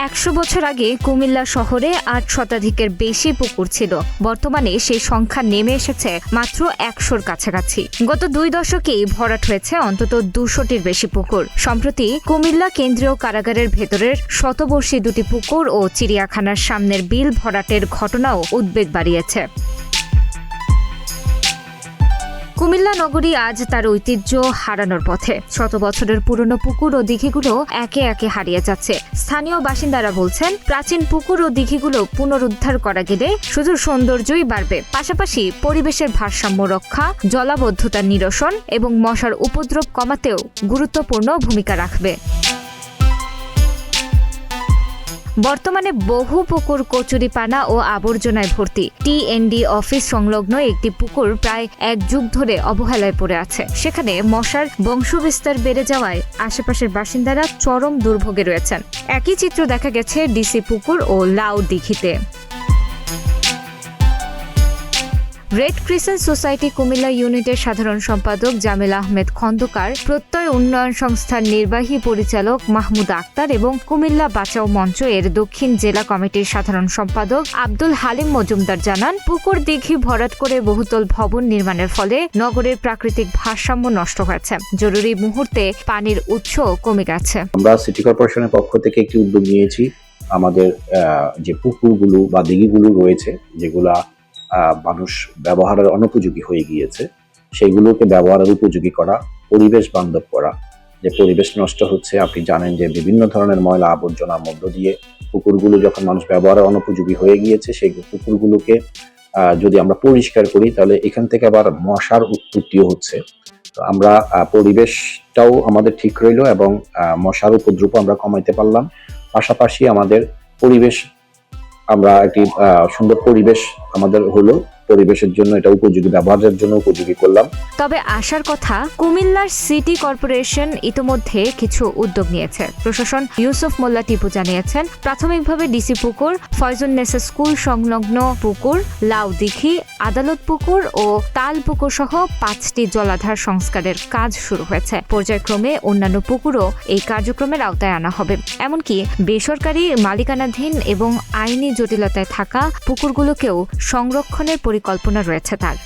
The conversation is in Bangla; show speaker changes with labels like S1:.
S1: 100 বছর আগে কুমিল্লা শহরে 8 শতাধিকের বেশি পুকুর ছিল। বর্তমানে সেই সংখ্যা নেমে এসেছে মাত্র 100-র কাছাকাছি। গত 2 দশকেই ভরাট হয়েছে অন্তত 200-টির বেশি পুকুর। সম্প্রতি কুমিল্লা কেন্দ্রীয় কারাগারের ভেতরের শতবর্ষী 2টি পুকুর ও চিড়িয়াখানার সামনের বিল ভরাটের ঘটনাও উদ্বেগ বাড়িয়েছে। কুমিল্লা নগরী আজ তার ঐতিহ্য হারানোর পথে। শত বছরের পুরনো পুকুর ও দিঘিগুলো একে একে হারিয়ে যাচ্ছে। স্থানীয় বাসিন্দারা বলছেন, প্রাচীন পুকুর ও দিঘিগুলো পুনরুদ্ধার করা গেলে শুধু সৌন্দর্যই বাড়বে, পাশাপাশি পরিবেশের ভারসাম্য রক্ষা, জলাবদ্ধতা নিরসন এবং মশার উপদ্রব কমাতেও গুরুত্বপূর্ণ ভূমিকা রাখবে। বর্তমানে বহু পুকুর কচুরিপানা ও আবর্জনায় ভর্তি। টিএনডি অফিস সংলগ্ন একটি পুকুর প্রায় 1 যুগ ধরে অবহেলায় পড়ে আছে। সেখানে মশার বংশবিস্তার বেড়ে যাওয়ায় আশেপাশের বাসিন্দারা চরম দুর্ভোগে রয়েছেন। একই চিত্র দেখা গেছে ডিসি পুকুর ও লাউ দিঘিতে। রেড ক্রিসেন্ট সোসাইটি কুমিল্লা ইউনিটের সাধারণ সম্পাদক জামিল আহমেদ খন্দকার, প্রত্যয় উন্নয়ন সংস্থার নির্বাহী পরিচালক মাহমুদ আক্তার এবং কুমিল্লা বাঁচাও মঞ্চ এর দক্ষিণ জেলা কমিটির সাধারণ সম্পাদক আব্দুল হালিম মজুমদার জানান, পুকুর দিঘি ভরাট করে বহুতল ভবন নির্মাণের ফলে নগরের প্রাকৃতিক ভারসাম্য নষ্ট হয়েছে। জরুরি মুহূর্তে পানির উৎস কমে গেছে।
S2: আমরা সিটি কর্পোরেশনের পক্ষ থেকে একটি উদ্যোগ নিয়েছি। আমাদের যে পুকুরগুলো বা দিঘিগুলো রয়েছে, যেগুলা মানুষ ব্যবহারের অনুপযোগী হয়ে গিয়েছে, সেগুলোকে ব্যবহারের উপযোগী করা, পরিবেশ বান্ধব করা। যে পরিবেশ নষ্ট হচ্ছে, আপনি জানেন যে বিভিন্ন ধরনের ময়লা আবর্জনার মধ্য দিয়ে পুকুরগুলো যখন মানুষ ব্যবহারের অনুপযোগী হয়ে গিয়েছে, সেই পুকুরগুলোকে যদি আমরা পরিষ্কার করি, তাহলে এখান থেকে আবার মশার উৎপত্তিও হচ্ছে। তো আমরা পরিবেশটাও আমাদের ঠিক রইল এবং মশার উপদ্রব আমরা কমাইতে পারলাম। পাশাপাশি আমাদের পরিবেশ, আমরা একটি সুন্দর পরিবেশ আমাদের হলো, পরিবেশের জন্য এটা উপযোগী, ব্যবহারের জন্য উপযোগী করলাম।
S1: তবে আশার কথা, কুমিল্লার সিটি কর্পোরেশন ইতোমধ্যে কিছু উদ্যোগ নিয়েছে। প্রশাসন ইউসুফ মোল্লা টিপু জানিয়েছেন, প্রাথমিকভাবে ডিসি পুকুর, ফয়জুন্নেসা স্কুল সংলগ্ন পুকুর, লাউ দিঘি, আদালত পুকুর ও তাল পুকুর সহ 5টি জলাধার সংস্কারের কাজ শুরু হয়েছে। পর্যায়ক্রমে অন্যান্য পুকুরও এই কার্যক্রমের আওতায় আনা হবে। এমনকি বেসরকারি মালিকানাধীন এবং আইনি জটিলতায় থাকা পুকুরগুলোকেও সংরক্ষণের পরিকল্পনা রয়েছে তার।